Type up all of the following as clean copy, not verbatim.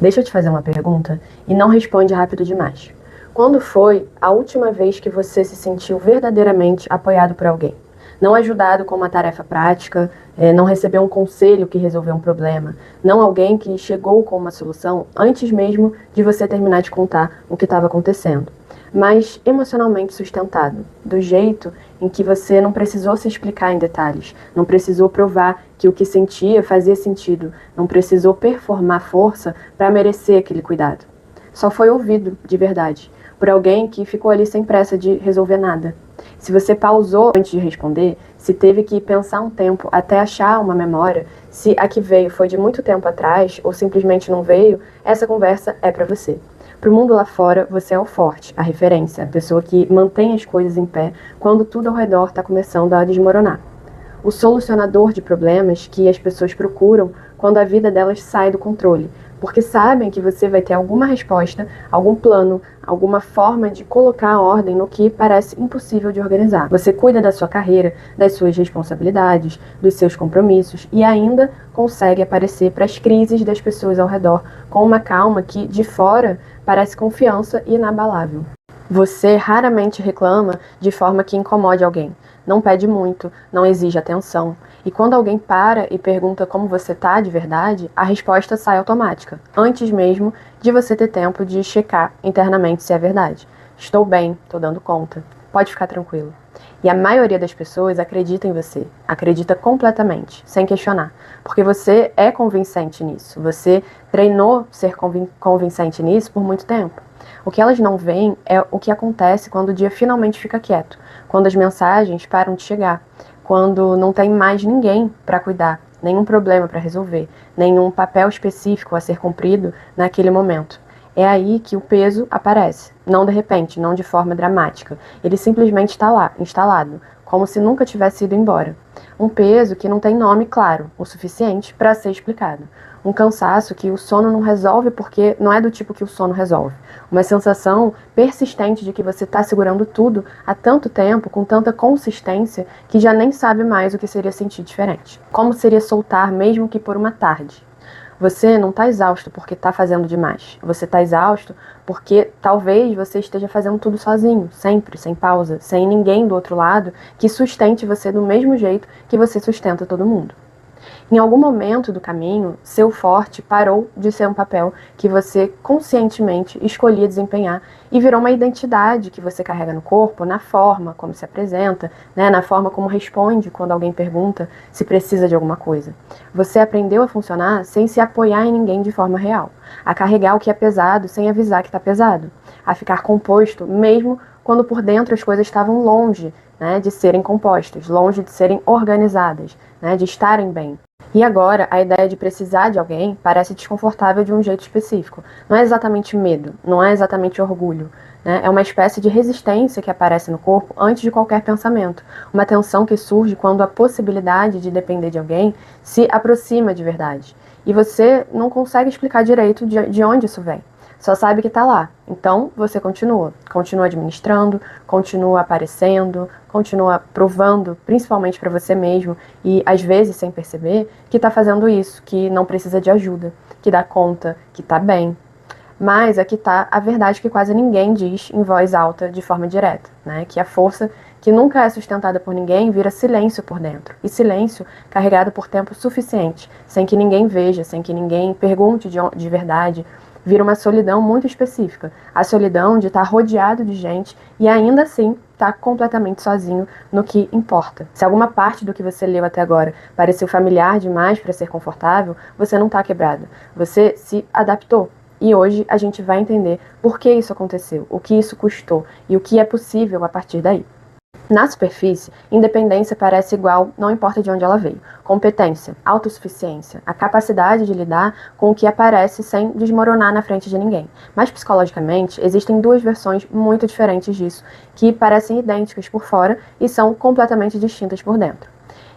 Deixa eu te fazer uma pergunta e não responde rápido demais. Quando foi a última vez que você se sentiu verdadeiramente apoiado por alguém? Não ajudado com uma tarefa prática, não recebeu um conselho que resolveu um problema, não alguém que chegou com uma solução antes mesmo de você terminar de contar o que estava acontecendo, mas emocionalmente sustentado, do jeito em que você não precisou se explicar em detalhes, não precisou provar que o que sentia fazia sentido, não precisou performar força para merecer aquele cuidado. Só foi ouvido de verdade, por alguém que ficou ali sem pressa de resolver nada. Se você pausou antes de responder, se teve que pensar um tempo até achar uma memória, se a que veio foi de muito tempo atrás ou simplesmente não veio, essa conversa é para você. Para o mundo lá fora, você é o forte, a referência, a pessoa que mantém as coisas em pé quando tudo ao redor está começando a desmoronar. O solucionador de problemas que as pessoas procuram quando a vida delas sai do controle, porque sabem que você vai ter alguma resposta, algum plano, alguma forma de colocar a ordem no que parece impossível de organizar. Você cuida da sua carreira, das suas responsabilidades, dos seus compromissos e ainda consegue aparecer para as crises das pessoas ao redor com uma calma que, de fora, parece confiança e inabalável. Você raramente reclama de forma que incomode alguém. Não pede muito, não exige atenção. E quando alguém para e pergunta como você tá de verdade, a resposta sai automática, antes mesmo de você ter tempo de checar internamente se é verdade. Estou bem, estou dando conta. Pode ficar tranquilo. E a maioria das pessoas acredita em você, acredita completamente, sem questionar, porque você é convincente nisso, você treinou ser convincente nisso por muito tempo. O que elas não veem é o que acontece quando o dia finalmente fica quieto, quando as mensagens param de chegar, quando não tem mais ninguém para cuidar, nenhum problema para resolver, nenhum papel específico a ser cumprido naquele momento. É aí que o peso aparece, não de repente, não de forma dramática. Ele simplesmente está lá, instalado, como se nunca tivesse ido embora. Um peso que não tem nome claro, o suficiente para ser explicado. Um cansaço que o sono não resolve porque não é do tipo que o sono resolve. Uma sensação persistente de que você está segurando tudo há tanto tempo, com tanta consistência, que já nem sabe mais o que seria sentir diferente. Como seria soltar mesmo que por uma tarde? Você não está exausto porque está fazendo demais. Você está exausto porque talvez você esteja fazendo tudo sozinho, sempre, sem pausa, sem ninguém do outro lado que sustente você do mesmo jeito que você sustenta todo mundo. Em algum momento do caminho, seu forte parou de ser um papel que você conscientemente escolhia desempenhar e virou uma identidade que você carrega no corpo, na forma como se apresenta, na forma como responde quando alguém pergunta se precisa de alguma coisa. Você aprendeu a funcionar sem se apoiar em ninguém de forma real, a carregar o que é pesado sem avisar que está pesado, a ficar composto mesmo quando por dentro as coisas estavam longe de serem compostas, longe de serem organizadas, de estarem bem. E agora, a ideia de precisar de alguém parece desconfortável de um jeito específico. Não é exatamente medo, não é exatamente orgulho. É uma espécie de resistência que aparece no corpo antes de qualquer pensamento. Uma tensão que surge quando a possibilidade de depender de alguém se aproxima de verdade. E você não consegue explicar direito de onde isso vem. Só sabe que está lá. Então, você continua administrando, continua aparecendo, continua provando, principalmente para você mesmo, e às vezes sem perceber, que está fazendo isso, que não precisa de ajuda, que dá conta, que está bem. Mas aqui está a verdade que quase ninguém diz em voz alta de forma direta, que a força que nunca é sustentada por ninguém vira silêncio por dentro. E silêncio carregado por tempo suficiente, sem que ninguém veja, sem que ninguém pergunte de verdade, vira uma solidão muito específica. A solidão de estar rodeado de gente e ainda assim estar completamente sozinho no que importa. Se alguma parte do que você leu até agora pareceu familiar demais para ser confortável, você não está quebrado. Você se adaptou. E hoje a gente vai entender por que isso aconteceu, o que isso custou e o que é possível a partir daí. Na superfície, independência parece igual, não importa de onde ela veio. Competência, autossuficiência, a capacidade de lidar com o que aparece sem desmoronar na frente de ninguém. Mas psicologicamente, existem duas versões muito diferentes disso, que parecem idênticas por fora e são completamente distintas por dentro.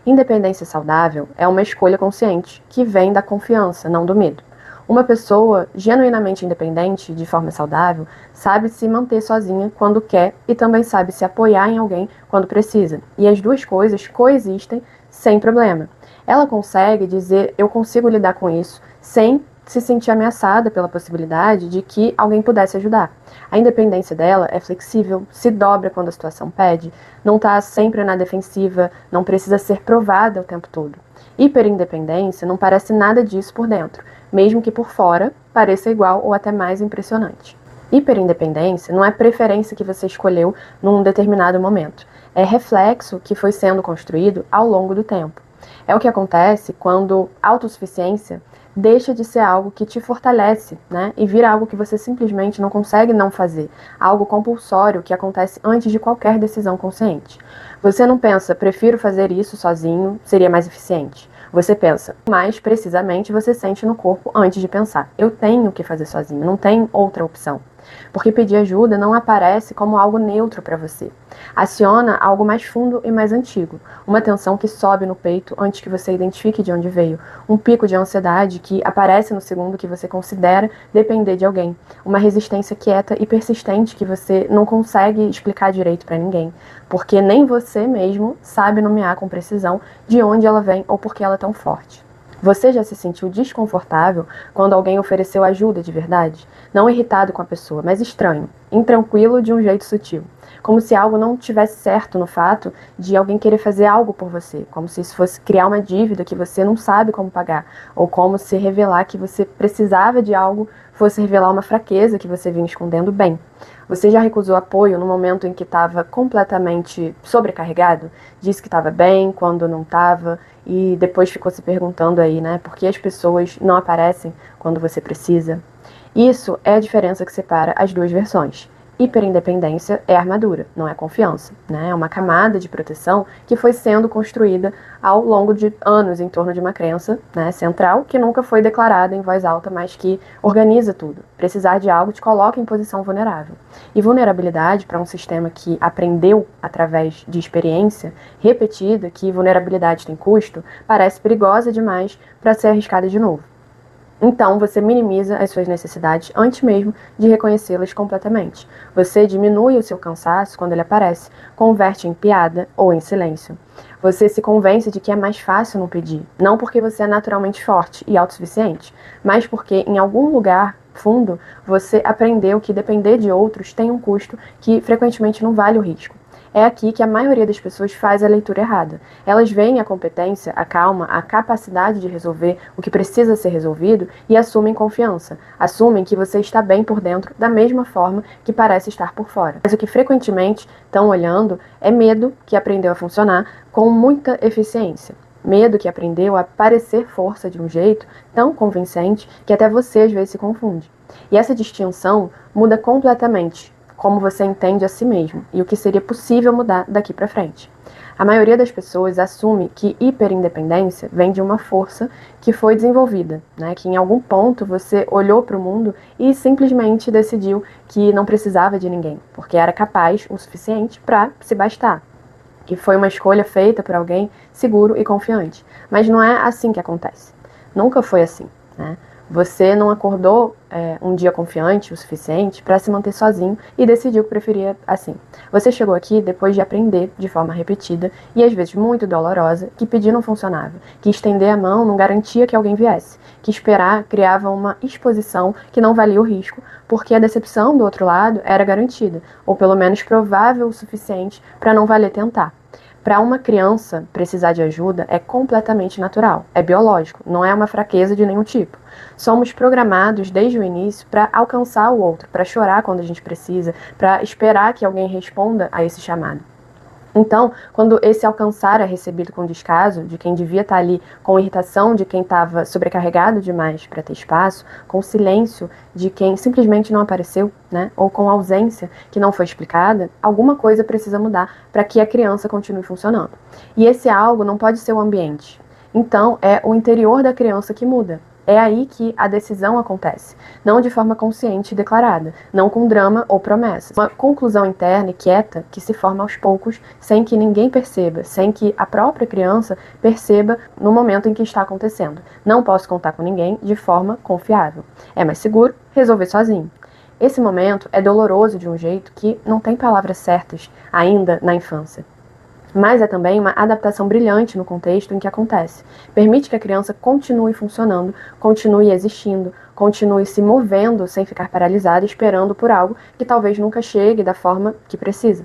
Independência saudável é uma escolha consciente, que vem da confiança, não do medo. Uma pessoa genuinamente independente, de forma saudável, sabe se manter sozinha quando quer e também sabe se apoiar em alguém quando precisa. E as duas coisas coexistem sem problema. Ela consegue dizer, eu consigo lidar com isso, sem se sentir ameaçada pela possibilidade de que alguém pudesse ajudar. A independência dela é flexível, se dobra quando a situação pede, não está sempre na defensiva, não precisa ser provada o tempo todo. Hiperindependência não parece nada disso por dentro, mesmo que por fora pareça igual ou até mais impressionante. Hiperindependência não é preferência que você escolheu num determinado momento, é reflexo que foi sendo construído ao longo do tempo. É o que acontece quando autossuficiência deixa de ser algo que te fortalece, né? E vira algo que você simplesmente não consegue não fazer. Algo compulsório que acontece antes de qualquer decisão consciente. Você não pensa, prefiro fazer isso sozinho, seria mais eficiente. Você pensa, mais precisamente você sente no corpo antes de pensar. Eu tenho que fazer sozinho, não tem outra opção. Porque pedir ajuda não aparece como algo neutro para você. Aciona algo mais fundo e mais antigo. Uma tensão que sobe no peito antes que você identifique de onde veio. Um pico de ansiedade que aparece no segundo que você considera depender de alguém. Uma resistência quieta e persistente que você não consegue explicar direito para ninguém. Porque nem você mesmo sabe nomear com precisão de onde ela vem ou por que ela é tão forte. Você já se sentiu desconfortável quando alguém ofereceu ajuda de verdade? Não irritado com a pessoa, mas estranho, intranquilo de um jeito sutil. Como se algo não tivesse certo no fato de alguém querer fazer algo por você. Como se isso fosse criar uma dívida que você não sabe como pagar. Ou como se revelar que você precisava de algo fosse revelar uma fraqueza que você vinha escondendo bem. Você já recusou apoio no momento em que estava completamente sobrecarregado? Disse que estava bem quando não estava e depois ficou se perguntando aí, né, por que as pessoas não aparecem quando você precisa? Isso é a diferença que separa as duas versões. Hiperindependência é armadura, não é confiança, né? É uma camada de proteção que foi sendo construída ao longo de anos em torno de uma crença, né, central que nunca foi declarada em voz alta, mas que organiza tudo. Precisar de algo te coloca em posição vulnerável. E vulnerabilidade para um sistema que aprendeu através de experiência repetida que vulnerabilidade tem custo, parece perigosa demais para ser arriscada de novo. Então, você minimiza as suas necessidades antes mesmo de reconhecê-las completamente. Você diminui o seu cansaço quando ele aparece, converte em piada ou em silêncio. Você se convence de que é mais fácil não pedir, não porque você é naturalmente forte e autossuficiente, mas porque em algum lugar fundo você aprendeu que depender de outros tem um custo que frequentemente não vale o risco. É aqui que a maioria das pessoas faz a leitura errada. Elas veem a competência, a calma, a capacidade de resolver o que precisa ser resolvido e assumem confiança. Assumem que você está bem por dentro da mesma forma que parece estar por fora. Mas o que frequentemente estão olhando é medo que aprendeu a funcionar com muita eficiência. Medo que aprendeu a parecer força de um jeito tão convincente que até você às vezes se confunde. E essa distinção muda completamente como você entende a si mesmo e o que seria possível mudar daqui para frente. A maioria das pessoas assume que hiperindependência vem de uma força que foi desenvolvida, né? Que em algum ponto você olhou para o mundo e simplesmente decidiu que não precisava de ninguém, porque era capaz o suficiente para se bastar. Que foi uma escolha feita por alguém seguro e confiante. Mas não é assim que acontece. Nunca foi assim, né? Você não acordou um dia confiante o suficiente para se manter sozinho e decidiu que preferia assim. Você chegou aqui depois de aprender de forma repetida e às vezes muito dolorosa que pedir não funcionava, que estender a mão não garantia que alguém viesse, que esperar criava uma exposição que não valia o risco, porque a decepção do outro lado era garantida, ou pelo menos provável o suficiente para não valer tentar. Para uma criança, precisar de ajuda é completamente natural, é biológico, não é uma fraqueza de nenhum tipo. Somos programados desde o início para alcançar o outro, para chorar quando a gente precisa, para esperar que alguém responda a esse chamado. Então, quando esse alcançar é recebido com descaso, de quem devia estar ali, com irritação de quem estava sobrecarregado demais para ter espaço, com silêncio de quem simplesmente não apareceu, né? Ou com ausência que não foi explicada, alguma coisa precisa mudar para que a criança continue funcionando. E esse algo não pode ser o ambiente. Então, é o interior da criança que muda. É aí que a decisão acontece, não de forma consciente e declarada, não com drama ou promessas. Uma conclusão interna e quieta que se forma aos poucos, sem que ninguém perceba, sem que a própria criança perceba no momento em que está acontecendo. Não posso contar com ninguém de forma confiável. É mais seguro resolver sozinho. Esse momento é doloroso de um jeito que não tem palavras certas ainda na infância. Mas é também uma adaptação brilhante no contexto em que acontece. Permite que a criança continue funcionando, continue existindo, continue se movendo sem ficar paralisada, esperando por algo que talvez nunca chegue da forma que precisa.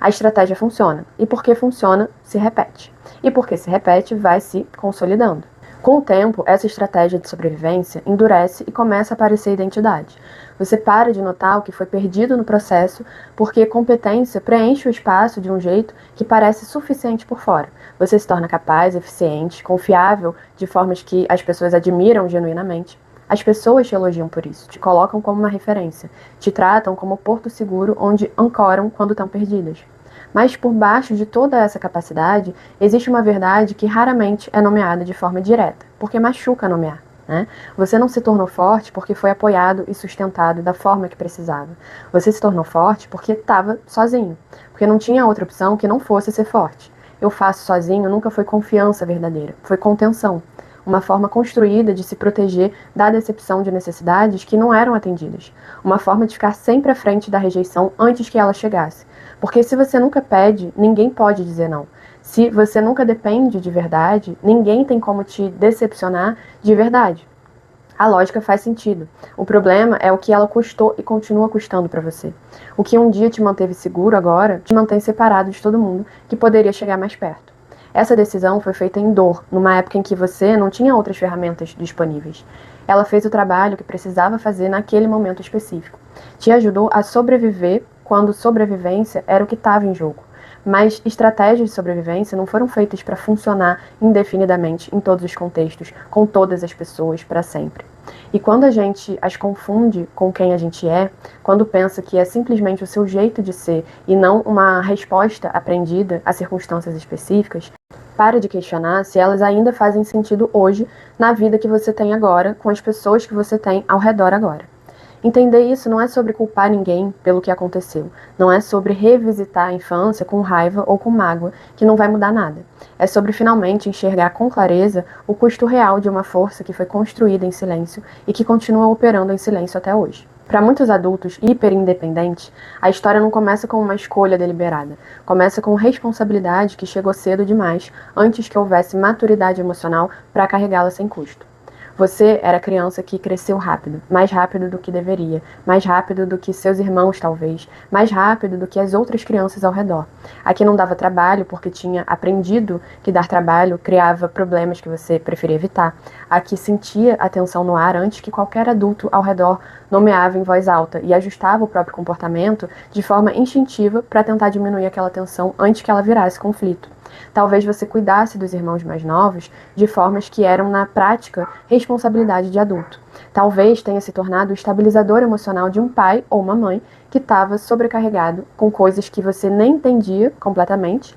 A estratégia funciona, e porque funciona, se repete. E porque se repete, vai se consolidando. Com o tempo, essa estratégia de sobrevivência endurece e começa a aparecer identidade. Você para de notar o que foi perdido no processo, porque competência preenche o espaço de um jeito que parece suficiente por fora. Você se torna capaz, eficiente, confiável, de formas que as pessoas admiram genuinamente. As pessoas te elogiam por isso, te colocam como uma referência, te tratam como porto seguro onde ancoram quando estão perdidas. Mas por baixo de toda essa capacidade, existe uma verdade que raramente é nomeada de forma direta, porque machuca nomear. Você não se tornou forte porque foi apoiado e sustentado da forma que precisava. Você se tornou forte porque estava sozinho, porque não tinha outra opção que não fosse ser forte. Eu faço sozinho nunca foi confiança verdadeira, foi contenção. Uma forma construída de se proteger da decepção de necessidades que não eram atendidas. Uma forma de ficar sempre à frente da rejeição antes que ela chegasse. Porque se você nunca pede, ninguém pode dizer não. Se você nunca depende de verdade, ninguém tem como te decepcionar de verdade. A lógica faz sentido. O problema é o que ela custou e continua custando para você. O que um dia te manteve seguro agora te mantém separado de todo mundo que poderia chegar mais perto. Essa decisão foi feita em dor, numa época em que você não tinha outras ferramentas disponíveis. Ela fez o trabalho que precisava fazer naquele momento específico. Te ajudou a sobreviver quando sobrevivência era o que estava em jogo. Mas estratégias de sobrevivência não foram feitas para funcionar indefinidamente em todos os contextos, com todas as pessoas, para sempre. E quando a gente as confunde com quem a gente é, quando pensa que é simplesmente o seu jeito de ser e não uma resposta aprendida a circunstâncias específicas, para de questionar se elas ainda fazem sentido hoje na vida que você tem agora, com as pessoas que você tem ao redor agora. Entender isso não é sobre culpar ninguém pelo que aconteceu. Não é sobre revisitar a infância com raiva ou com mágoa, que não vai mudar nada. É sobre finalmente enxergar com clareza o custo real de uma força que foi construída em silêncio e que continua operando em silêncio até hoje. Para muitos adultos hiperindependentes, a história não começa com uma escolha deliberada. Começa com responsabilidade que chegou cedo demais, antes que houvesse maturidade emocional para carregá-la sem custo. Você era criança que cresceu rápido, mais rápido do que deveria, mais rápido do que seus irmãos talvez, mais rápido do que as outras crianças ao redor. A que não dava trabalho porque tinha aprendido que dar trabalho criava problemas que você preferia evitar. A que sentia a tensão no ar antes que qualquer adulto ao redor nomeava em voz alta e ajustava o próprio comportamento de forma instintiva para tentar diminuir aquela tensão antes que ela virasse conflito. Talvez você cuidasse dos irmãos mais novos de formas que eram, na prática, responsabilidade de adulto. Talvez tenha se tornado o estabilizador emocional de um pai ou uma mãe que estava sobrecarregado com coisas que você nem entendia completamente,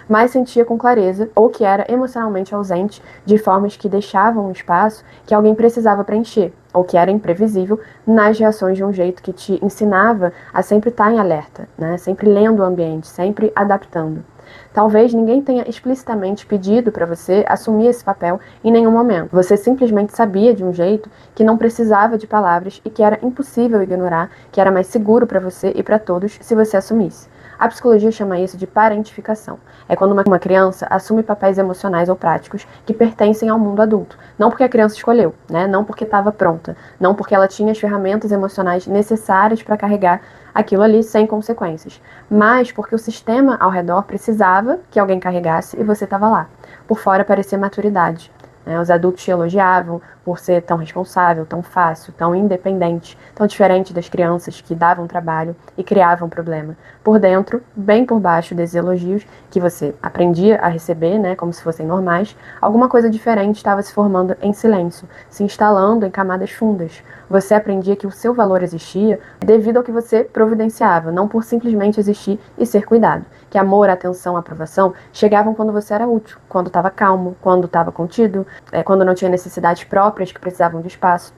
mas sentia com clareza, ou que era emocionalmente ausente de formas que deixavam um espaço que alguém precisava preencher, ou que era imprevisível nas reações de um jeito que te ensinava a sempre estar em alerta, sempre lendo o ambiente, sempre adaptando. Talvez ninguém tenha explicitamente pedido para você assumir esse papel em nenhum momento. Você simplesmente sabia de um jeito que não precisava de palavras e que era impossível ignorar, que era mais seguro para você e para todos se você assumisse. A psicologia chama isso de parentificação. É quando uma criança assume papéis emocionais ou práticos que pertencem ao mundo adulto. Não porque a criança escolheu, não porque estava pronta, não porque ela tinha as ferramentas emocionais necessárias para carregar aquilo ali sem consequências, mas porque o sistema ao redor precisava que alguém carregasse e você estava lá. Por fora parecia maturidade. Os adultos te elogiavam por ser tão responsável, tão fácil, tão independente, tão diferente das crianças que davam trabalho e criavam problema. Por dentro, bem por baixo desses elogios que você aprendia a receber, como se fossem normais, alguma coisa diferente estava se formando em silêncio, se instalando em camadas fundas. Você aprendia que o seu valor existia devido ao que você providenciava, não por simplesmente existir e ser cuidado. Que amor, atenção, aprovação chegavam quando você era útil, quando estava calmo, quando estava contido, quando não tinha necessidades próprias que precisavam de espaço.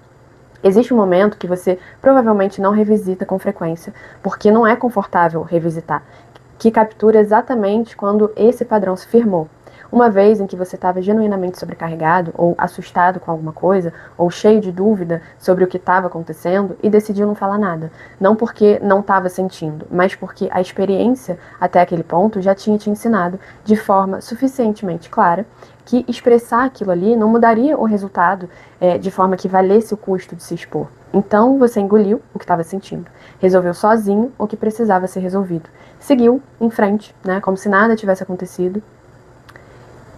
Existe um momento que você provavelmente não revisita com frequência, porque não é confortável revisitar, que captura exatamente quando esse padrão se firmou. Uma vez em que você estava genuinamente sobrecarregado, ou assustado com alguma coisa, ou cheio de dúvida sobre o que estava acontecendo e decidiu não falar nada. Não porque não estava sentindo, mas porque a experiência até aquele ponto já tinha te ensinado de forma suficientemente clara que expressar aquilo ali não mudaria o resultado de forma que valesse o custo de se expor. Então você engoliu o que estava sentindo, resolveu sozinho o que precisava ser resolvido, seguiu em frente, né, como se nada tivesse acontecido.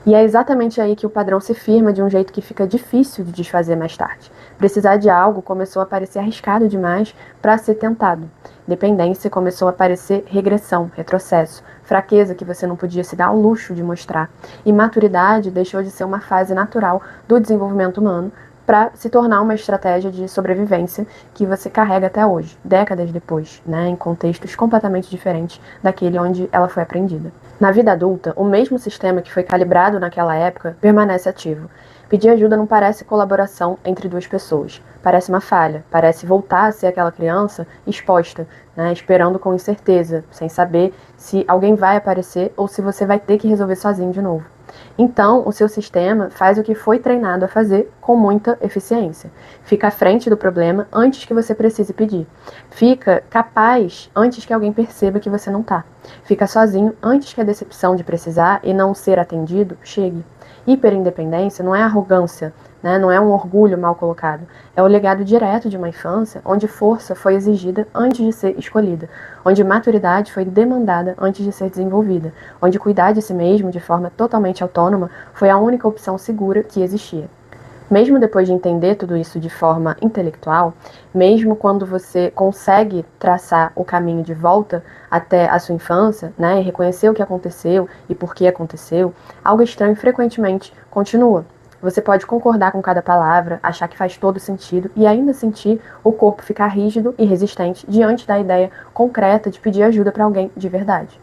E é exatamente aí que o padrão se firma de um jeito que fica difícil de desfazer mais tarde. Precisar de algo começou a parecer arriscado demais para ser tentado. Dependência começou a parecer regressão, retrocesso, fraqueza que você não podia se dar ao luxo de mostrar. E maturidade deixou de ser uma fase natural do desenvolvimento humano para se tornar uma estratégia de sobrevivência que você carrega até hoje, décadas depois, né, em contextos completamente diferentes daquele onde ela foi aprendida. Na vida adulta, o mesmo sistema que foi calibrado naquela época permanece ativo. Pedir ajuda não parece colaboração entre duas pessoas, parece uma falha, parece voltar a ser aquela criança exposta, né, esperando com incerteza, sem saber se alguém vai aparecer ou se você vai ter que resolver sozinho de novo. Então, o seu sistema faz o que foi treinado a fazer com muita eficiência. Fica à frente do problema antes que você precise pedir. Fica capaz antes que alguém perceba que você não está. Fica sozinho antes que a decepção de precisar e não ser atendido chegue. Hiperindependência não é arrogância, né? Não é um orgulho mal colocado. É o legado direto de uma infância onde força foi exigida antes de ser escolhida, onde maturidade foi demandada antes de ser desenvolvida, onde cuidar de si mesmo de forma totalmente autônoma foi a única opção segura que existia. Mesmo depois de entender tudo isso de forma intelectual, mesmo quando você consegue traçar o caminho de volta até a sua infância, né, e reconhecer o que aconteceu e por que aconteceu, algo estranho frequentemente continua. Você pode concordar com cada palavra, achar que faz todo sentido e ainda sentir o corpo ficar rígido e resistente diante da ideia concreta de pedir ajuda para alguém de verdade.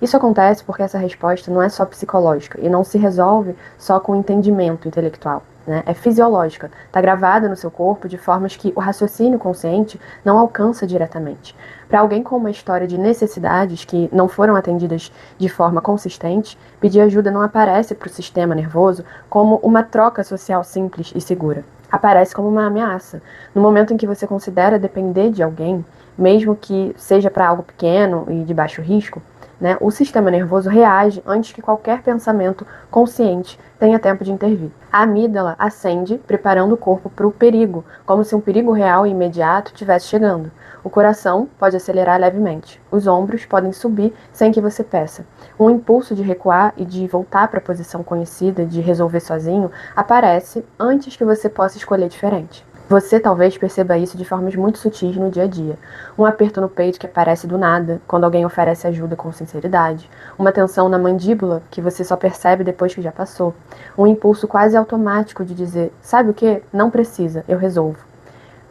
Isso acontece porque essa resposta não é só psicológica e não se resolve só com entendimento intelectual. Né? É fisiológica, está gravada no seu corpo de formas que o raciocínio consciente não alcança diretamente. Para alguém com uma história de necessidades que não foram atendidas de forma consistente, pedir ajuda não aparece para o sistema nervoso como uma troca social simples e segura. Aparece como uma ameaça. No momento em que você considera depender de alguém, mesmo que seja para algo pequeno e de baixo risco, né, o sistema nervoso reage antes que qualquer pensamento consciente tenha tempo de intervir. A amígdala acende, preparando o corpo para o perigo, como se um perigo real e imediato estivesse chegando. O coração pode acelerar levemente. Os ombros podem subir sem que você peça. Um impulso de recuar e de voltar para a posição conhecida de resolver sozinho aparece antes que você possa escolher diferente. Você talvez perceba isso de formas muito sutis no dia a dia. Um aperto no peito que aparece do nada, quando alguém oferece ajuda com sinceridade. Uma tensão na mandíbula que você só percebe depois que já passou. Um impulso quase automático de dizer, sabe o que? Não precisa, eu resolvo.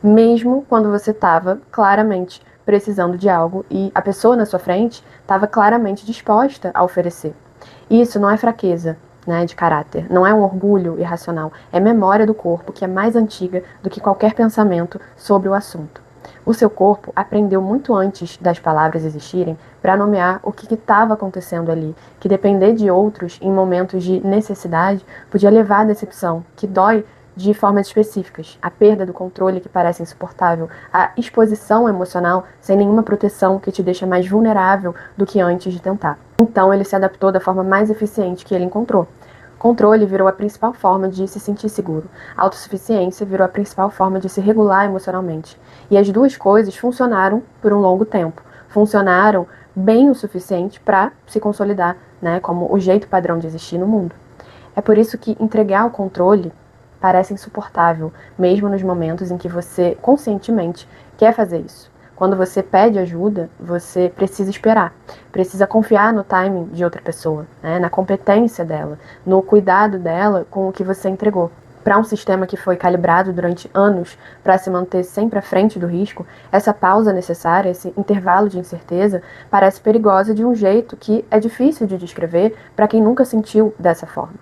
Mesmo quando você estava claramente precisando de algo e a pessoa na sua frente estava claramente disposta a oferecer. Isso não é fraqueza, né, de caráter, não é um orgulho irracional, é memória do corpo que é mais antiga do que qualquer pensamento sobre o assunto. O seu corpo aprendeu muito antes das palavras existirem para nomear o que estava acontecendo ali, que depender de outros em momentos de necessidade podia levar à decepção, que dói de formas específicas, a perda do controle que parece insuportável, a exposição emocional sem nenhuma proteção que te deixa mais vulnerável do que antes de tentar. Então ele se adaptou da forma mais eficiente que ele encontrou. Controle virou a principal forma de se sentir seguro. Autossuficiência virou a principal forma de se regular emocionalmente. E as duas coisas funcionaram por um longo tempo. Funcionaram bem o suficiente para se consolidar, né, como o jeito padrão de existir no mundo. É por isso que entregar o controle parece insuportável, mesmo nos momentos em que você conscientemente quer fazer isso. Quando você pede ajuda, você precisa esperar, precisa confiar no timing de outra pessoa, né, na competência dela, no cuidado dela com o que você entregou. Para um sistema que foi calibrado durante anos para se manter sempre à frente do risco, essa pausa necessária, esse intervalo de incerteza, parece perigosa de um jeito que é difícil de descrever para quem nunca sentiu dessa forma.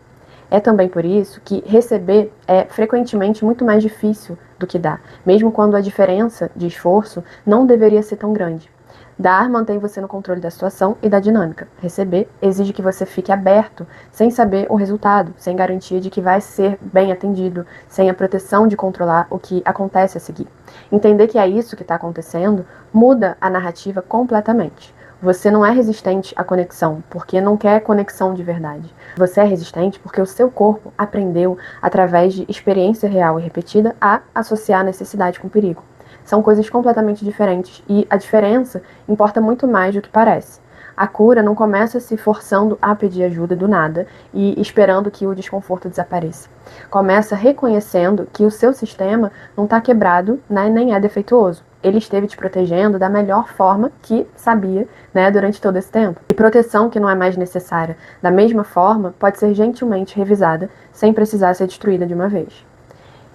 É também por isso que receber é frequentemente muito mais difícil do que dar, mesmo quando a diferença de esforço não deveria ser tão grande. Dar mantém você no controle da situação e da dinâmica. Receber exige que você fique aberto, sem saber o resultado, sem garantia de que vai ser bem atendido, sem a proteção de controlar o que acontece a seguir. Entender que é isso que está acontecendo muda a narrativa completamente. Você não é resistente à conexão, porque não quer conexão de verdade. Você é resistente porque o seu corpo aprendeu, através de experiência real e repetida, a associar a necessidade com perigo. São coisas completamente diferentes e a diferença importa muito mais do que parece. A cura não começa se forçando a pedir ajuda do nada e esperando que o desconforto desapareça. Começa reconhecendo que o seu sistema não está quebrado, né, nem é defeituoso. Ele esteve te protegendo da melhor forma que sabia, né, durante todo esse tempo. E proteção que não é mais necessária, da mesma forma, pode ser gentilmente revisada, sem precisar ser destruída de uma vez.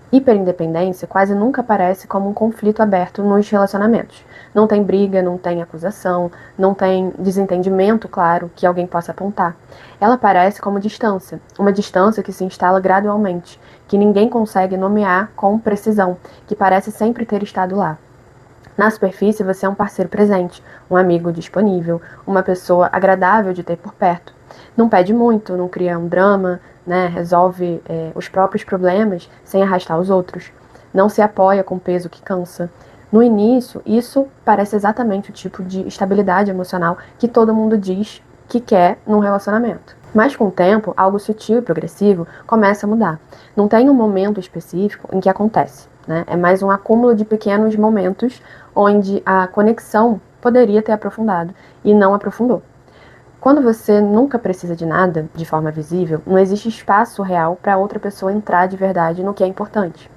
Hiperindependência quase nunca aparece como um conflito aberto nos relacionamentos. Não tem briga, não tem acusação, não tem desentendimento claro que alguém possa apontar. Ela aparece como distância, uma distância que se instala gradualmente, que ninguém consegue nomear com precisão, que parece sempre ter estado lá. Na superfície, você é um parceiro presente, um amigo disponível, uma pessoa agradável de ter por perto. Não pede muito, não cria um drama, né? Resolve os próprios problemas sem arrastar os outros. Não se apoia com peso que cansa. No início, isso parece exatamente o tipo de estabilidade emocional que todo mundo diz que quer num relacionamento. Mas com o tempo, algo sutil e progressivo começa a mudar. Não tem um momento específico em que acontece, né? É mais um acúmulo de pequenos momentos onde a conexão poderia ter aprofundado e não aprofundou. Quando você nunca precisa de nada de forma visível, não existe espaço real para outra pessoa entrar de verdade no que é importante.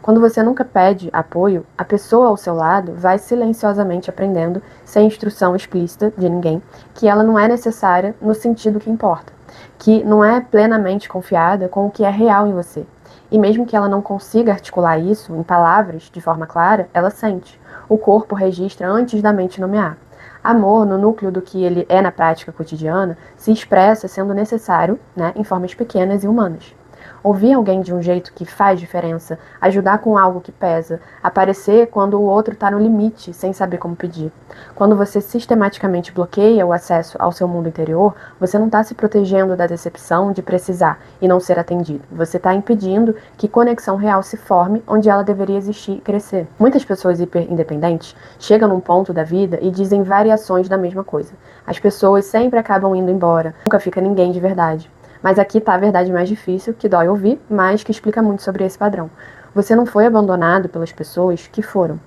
Quando você nunca pede apoio, a pessoa ao seu lado vai silenciosamente aprendendo, sem instrução explícita de ninguém, que ela não é necessária no sentido que importa, que não é plenamente confiada com o que é real em você. E mesmo que ela não consiga articular isso em palavras de forma clara, ela sente. O corpo registra antes da mente nomear. Amor, no núcleo do que ele é na prática cotidiana, se expressa sendo necessário, né, em formas pequenas e humanas. Ouvir alguém de um jeito que faz diferença, ajudar com algo que pesa, aparecer quando o outro está no limite, sem saber como pedir. Quando você sistematicamente bloqueia o acesso ao seu mundo interior, você não está se protegendo da decepção de precisar e não ser atendido. Você está impedindo que conexão real se forme onde ela deveria existir e crescer. Muitas pessoas hiperindependentes chegam num ponto da vida e dizem variações da mesma coisa. As pessoas sempre acabam indo embora, nunca fica ninguém de verdade. Mas aqui está a verdade mais difícil, que dói ouvir, mas que explica muito sobre esse padrão. Você não foi abandonado pelas pessoas que foram.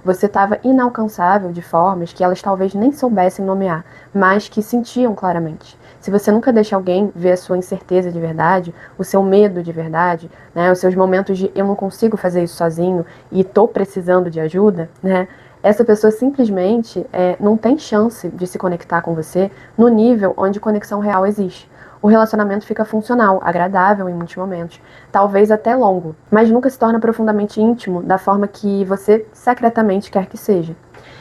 Você estava inalcançável de formas que elas talvez nem soubessem nomear, mas que sentiam claramente. Se você nunca deixa alguém ver a sua incerteza de verdade, o seu medo de verdade, né, os seus momentos de eu não consigo fazer isso sozinho e estou precisando de ajuda, né, essa pessoa simplesmente não tem chance de se conectar com você no nível onde conexão real existe. O relacionamento fica funcional, agradável em muitos momentos, talvez até longo, mas nunca se torna profundamente íntimo da forma que você secretamente quer que seja.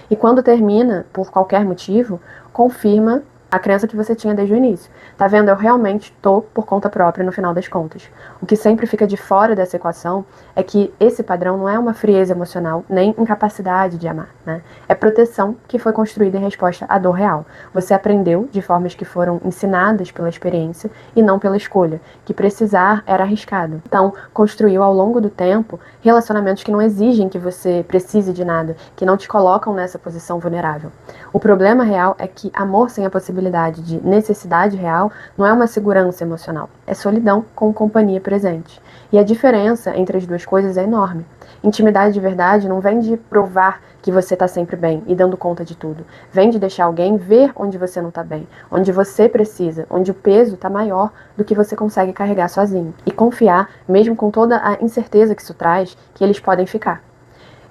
E quando termina, por qualquer motivo, confirma a crença que você tinha desde o início. Tá vendo? Eu realmente tô por conta própria no final das contas. O que sempre fica de fora dessa equação é que esse padrão não é uma frieza emocional, nem incapacidade de amar, né? É proteção que foi construída em resposta à dor real. Você aprendeu de formas que foram ensinadas pela experiência e não pela escolha, que precisar era arriscado. Então, construiu ao longo do tempo relacionamentos que não exigem que você precise de nada, que não te colocam nessa posição vulnerável. O problema real é que amor sem a possibilidade de necessidade real não é uma segurança emocional, é solidão com companhia presente. E a diferença entre as duas coisas é enorme. Intimidade de verdade não vem de provar que você está sempre bem e dando conta de tudo. Vem de deixar alguém ver onde você não está bem, onde você precisa, onde o peso está maior do que você consegue carregar sozinho. E confiar, mesmo com toda a incerteza que isso traz, que eles podem ficar.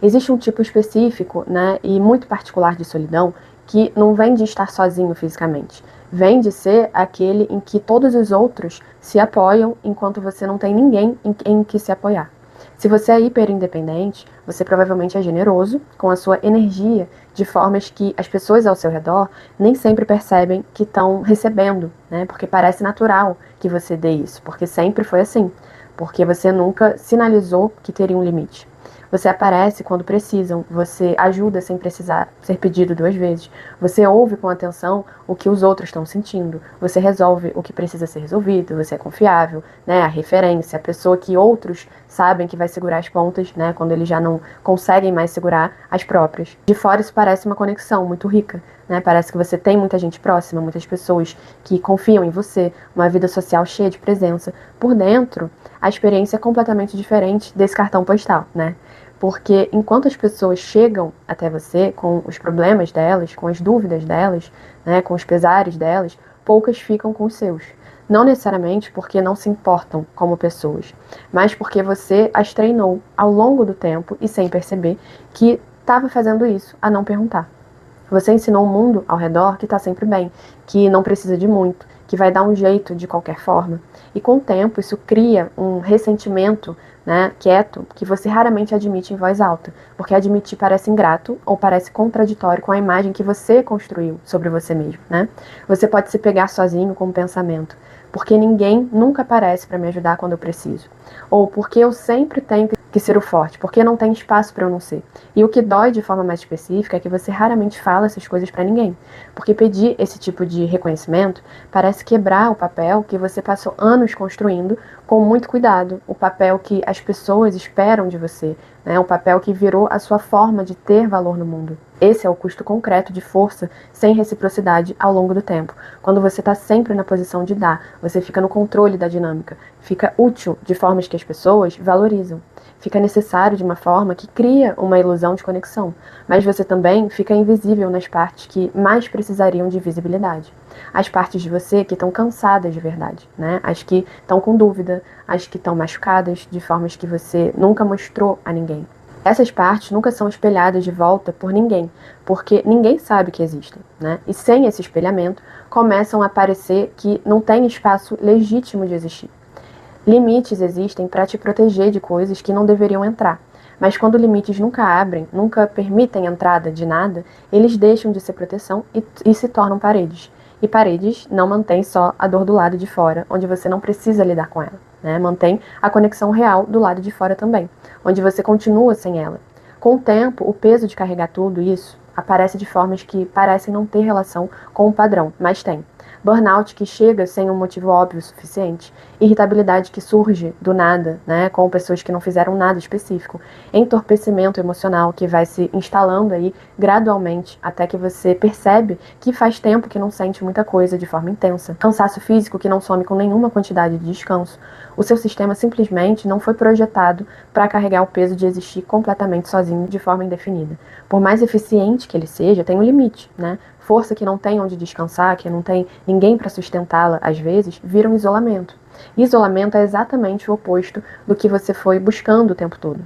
Existe um tipo específico, né, e muito particular de solidão que não vem de estar sozinho fisicamente. Vem de ser aquele em que todos os outros se apoiam enquanto você não tem ninguém em que se apoiar. Se você é hiperindependente, você provavelmente é generoso com a sua energia de formas que as pessoas ao seu redor nem sempre percebem que estão recebendo, né? Porque parece natural que você dê isso, porque sempre foi assim, porque você nunca sinalizou que teria um limite. Você aparece quando precisam, você ajuda sem precisar ser pedido 2 vezes, você ouve com atenção o que os outros estão sentindo, você resolve o que precisa ser resolvido, você é confiável, né, a referência, a pessoa que outros sabem que vai segurar as pontas, né, quando eles já não conseguem mais segurar as próprias. De fora isso parece uma conexão muito rica, né? Parece que você tem muita gente próxima, muitas pessoas que confiam em você, uma vida social cheia de presença. Por dentro, a experiência é completamente diferente desse cartão postal, né? Porque enquanto as pessoas chegam até você com os problemas delas, com as dúvidas delas, né, com os pesares delas, poucas ficam com os seus. Não necessariamente porque não se importam como pessoas, mas porque você as treinou ao longo do tempo e sem perceber que estava fazendo isso, a não perguntar. Você ensinou o mundo ao redor que está sempre bem, que não precisa de muito, que vai dar um jeito de qualquer forma. E com o tempo isso cria um ressentimento, né, quieto, que você raramente admite em voz alta, porque admitir parece ingrato ou parece contraditório com a imagem que você construiu sobre você mesmo, né? Você pode se pegar sozinho com um pensamento, porque ninguém nunca aparece para me ajudar quando eu preciso. Ou porque eu sempre tenho que ser o forte, porque não tem espaço para eu não ser. E o que dói de forma mais específica é que você raramente fala essas coisas para ninguém. Porque pedir esse tipo de reconhecimento parece quebrar o papel que você passou anos construindo com muito cuidado, o papel que as pessoas esperam de você, né? O papel que virou a sua forma de ter valor no mundo. Esse é o custo concreto de força sem reciprocidade ao longo do tempo. Quando você está sempre na posição de dar, você fica no controle da dinâmica, fica útil de formas que as pessoas valorizam. Fica necessário de uma forma que cria uma ilusão de conexão, mas você também fica invisível nas partes que mais precisariam de visibilidade. As partes de você que estão cansadas de verdade, né? As que estão com dúvida, as que estão machucadas de formas que você nunca mostrou a ninguém. Essas partes nunca são espelhadas de volta por ninguém, porque ninguém sabe que existem, né? E sem esse espelhamento, começam a parecer que não tem espaço legítimo de existir. Limites existem para te proteger de coisas que não deveriam entrar. Mas quando limites nunca abrem, nunca permitem entrada de nada, eles deixam de ser proteção e se tornam paredes. E paredes não mantêm só a dor do lado de fora, onde você não precisa lidar com ela, né? Mantém a conexão real do lado de fora também, onde você continua sem ela. Com o tempo, o peso de carregar tudo isso aparece de formas que parecem não ter relação com o padrão, mas tem. Burnout que chega sem um motivo óbvio o suficiente, irritabilidade que surge do nada, né, com pessoas que não fizeram nada específico, entorpecimento emocional que vai se instalando aí gradualmente até que você percebe que faz tempo que não sente muita coisa de forma intensa, cansaço físico que não some com nenhuma quantidade de descanso. O seu sistema simplesmente não foi projetado para carregar o peso de existir completamente sozinho de forma indefinida. Por mais eficiente que ele seja, tem um limite, né? Força que não tem onde descansar, que não tem ninguém para sustentá-la, às vezes, vira um isolamento. E isolamento é exatamente o oposto do que você foi buscando o tempo todo.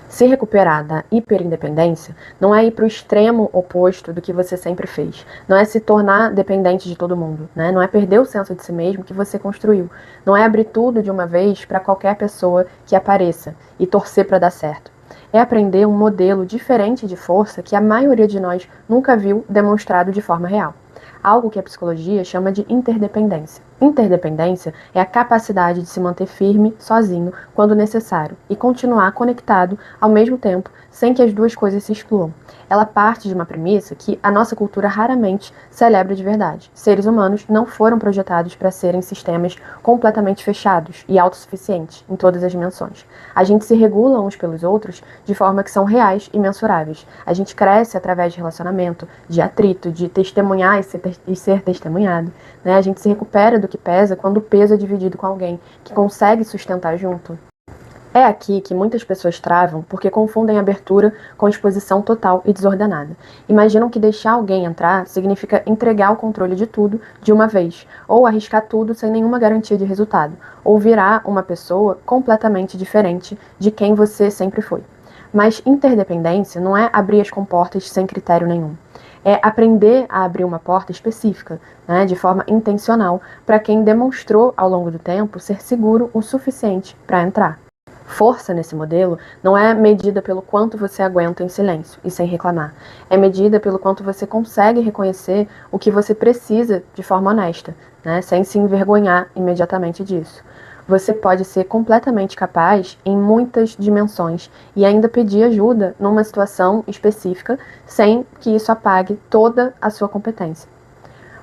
Se recuperar da hiperindependência não é ir para o extremo oposto do que você sempre fez. Não é se tornar dependente de todo mundo, né? Não é perder o senso de si mesmo que você construiu. Não é abrir tudo de uma vez para qualquer pessoa que apareça e torcer para dar certo. É aprender um modelo diferente de força que a maioria de nós nunca viu demonstrado de forma real. Algo que a psicologia chama de interdependência. Interdependência é a capacidade de se manter firme, sozinho, quando necessário, e continuar conectado ao mesmo tempo, sem que as duas coisas se excluam. Ela parte de uma premissa que a nossa cultura raramente celebra de verdade. Seres humanos não foram projetados para serem sistemas completamente fechados e autossuficientes em todas as dimensões. A gente se regula uns pelos outros de forma que são reais e mensuráveis. A gente cresce através de relacionamento, de atrito, de testemunhar e ser testemunhado, né? A gente se recupera do que pesa quando o peso é dividido com alguém que consegue sustentar junto. É aqui que muitas pessoas travam porque confundem abertura com exposição total e desordenada. Imaginam que deixar alguém entrar significa entregar o controle de tudo de uma vez, ou arriscar tudo sem nenhuma garantia de resultado, ou virar uma pessoa completamente diferente de quem você sempre foi. Mas interdependência não é abrir as comportas sem critério nenhum. É aprender a abrir uma porta específica, né, de forma intencional, para quem demonstrou ao longo do tempo ser seguro o suficiente para entrar. Força nesse modelo não é medida pelo quanto você aguenta em silêncio e sem reclamar. É medida pelo quanto você consegue reconhecer o que você precisa de forma honesta, né, sem se envergonhar imediatamente disso. Você pode ser completamente capaz em muitas dimensões e ainda pedir ajuda numa situação específica sem que isso apague toda a sua competência.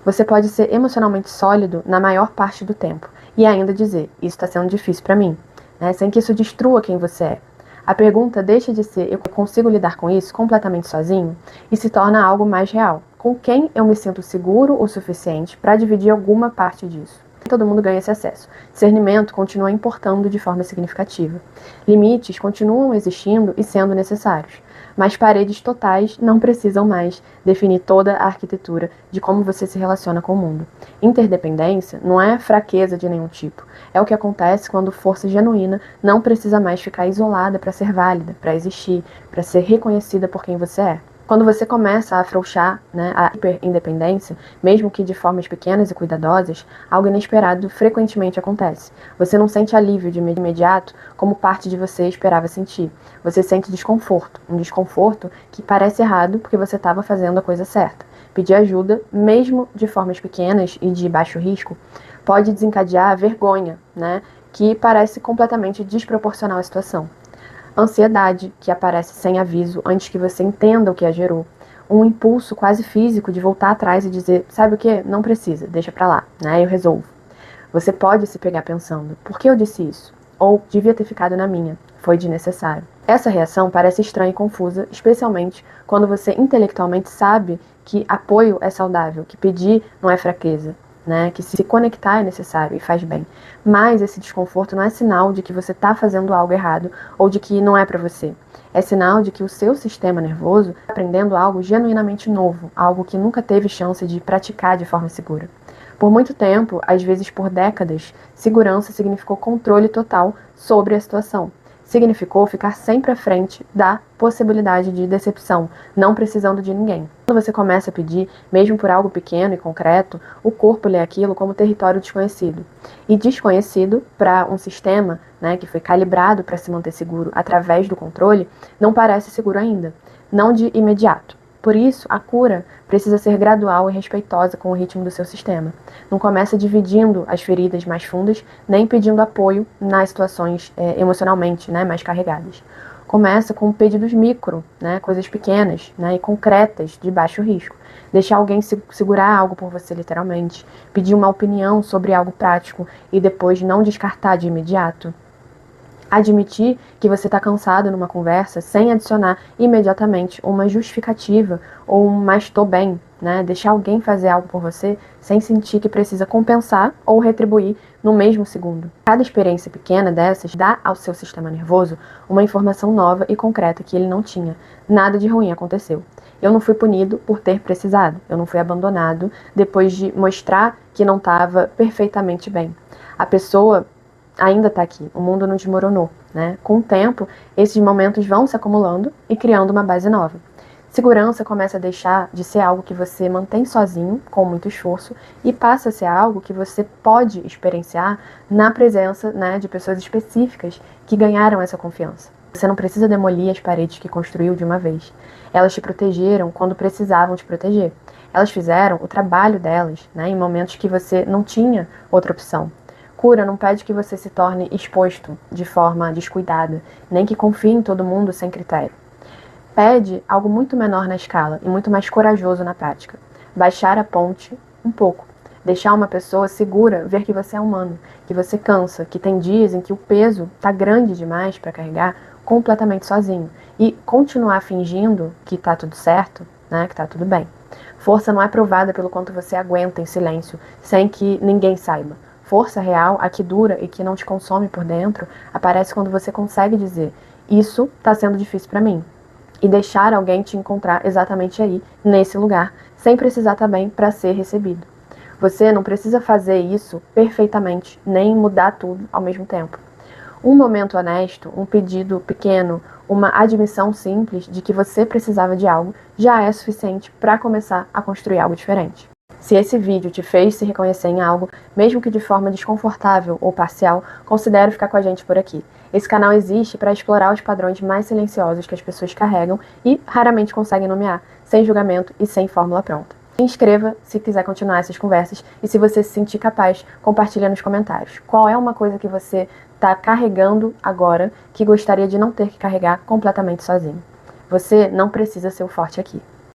Você pode ser emocionalmente sólido na maior parte do tempo e ainda dizer, isso está sendo difícil para mim, né, sem que isso destrua quem você é. A pergunta deixa de ser, eu consigo lidar com isso completamente sozinho, e se torna algo mais real. com quem eu me sinto seguro o suficiente para dividir alguma parte disso. Todo mundo ganha esse acesso. Discernimento continua importando de forma significativa. Limites continuam existindo e sendo necessários, mas paredes totais não precisam mais definir toda a arquitetura de como você se relaciona com o mundo. Interdependência não é fraqueza de nenhum tipo. É o que acontece quando força genuína não precisa mais ficar isolada para ser válida, para existir, para ser reconhecida por quem você é. Quando você começa a afrouxar, a hiperindependência, mesmo que de formas pequenas e cuidadosas, algo inesperado frequentemente acontece. Você não sente alívio de imediato como parte de você esperava sentir. Você sente desconforto, um desconforto que parece errado porque você estava fazendo a coisa certa. Pedir ajuda, mesmo de formas pequenas e de baixo risco, pode desencadear a vergonha, que parece completamente desproporcional à situação. Ansiedade, que aparece sem aviso antes que você entenda o que a gerou. Um impulso quase físico de voltar atrás e dizer, sabe o que? Não precisa, deixa pra lá, eu resolvo. Você pode se pegar pensando, por que eu disse isso? Ou, devia ter ficado na minha, foi desnecessário. Essa reação parece estranha e confusa, especialmente quando você intelectualmente sabe que apoio é saudável, que pedir não é fraqueza. Que se conectar é necessário e faz bem. Mas esse desconforto não é sinal de que você está fazendo algo errado ou de que não é para você. É sinal de que o seu sistema nervoso está aprendendo algo genuinamente novo, algo que nunca teve chance de praticar de forma segura. Por muito tempo, às vezes por décadas, segurança significou controle total sobre a situação. Significou ficar sempre à frente da possibilidade de decepção, não precisando de ninguém. Quando você começa a pedir, mesmo por algo pequeno e concreto, o corpo lê aquilo como território desconhecido. E desconhecido, para um sistema que foi calibrado para se manter seguro através do controle, não parece seguro ainda, não de imediato. Por isso, a cura precisa ser gradual e respeitosa com o ritmo do seu sistema. Não começa dividindo as feridas mais fundas, nem pedindo apoio nas situações emocionalmente mais carregadas. Começa com pedidos micro, coisas pequenas e concretas, de baixo risco. Deixar alguém segurar algo por você literalmente. Pedir uma opinião sobre algo prático e depois não descartar de imediato. Admitir que você está cansado numa conversa sem adicionar imediatamente uma justificativa ou um mas estou bem, Deixar alguém fazer algo por você sem sentir que precisa compensar ou retribuir no mesmo segundo. Cada experiência pequena dessas dá ao seu sistema nervoso uma informação nova e concreta que ele não tinha. Nada de ruim aconteceu. Eu não fui punido por ter precisado. Eu não fui abandonado depois de mostrar que não estava perfeitamente bem. A pessoa ainda está aqui, o mundo não desmoronou, Com o tempo, esses momentos vão se acumulando e criando uma base nova. Segurança começa a deixar de ser algo que você mantém sozinho, com muito esforço, e passa a ser algo que você pode experienciar na presença de pessoas específicas que ganharam essa confiança. Você não precisa demolir as paredes que construiu de uma vez. Elas te protegeram quando precisavam te proteger. Elas fizeram o trabalho delas, em momentos que você não tinha outra opção. Cura não pede que você se torne exposto de forma descuidada, nem que confie em todo mundo sem critério. Pede algo muito menor na escala e muito mais corajoso na prática. Baixar a ponte um pouco. Deixar uma pessoa segura ver que você é humano, que você cansa, que tem dias em que o peso está grande demais para carregar completamente sozinho. E continuar fingindo que está tudo certo, que está tudo bem. Força não é provada pelo quanto você aguenta em silêncio, sem que ninguém saiba. Força real, a que dura e que não te consome por dentro, aparece quando você consegue dizer: isso está sendo difícil para mim. E deixar alguém te encontrar exatamente aí, nesse lugar, sem precisar também para ser recebido. Você não precisa fazer isso perfeitamente, nem mudar tudo ao mesmo tempo. Um momento honesto, um pedido pequeno, uma admissão simples de que você precisava de algo, já é suficiente para começar a construir algo diferente. Se esse vídeo te fez se reconhecer em algo, mesmo que de forma desconfortável ou parcial, considere ficar com a gente por aqui. Esse canal existe para explorar os padrões mais silenciosos que as pessoas carregam e raramente conseguem nomear, sem julgamento e sem fórmula pronta. Se inscreva se quiser continuar essas conversas e se você se sentir capaz, compartilha nos comentários. Qual é uma coisa que você está carregando agora que gostaria de não ter que carregar completamente sozinho? Você não precisa ser o forte aqui.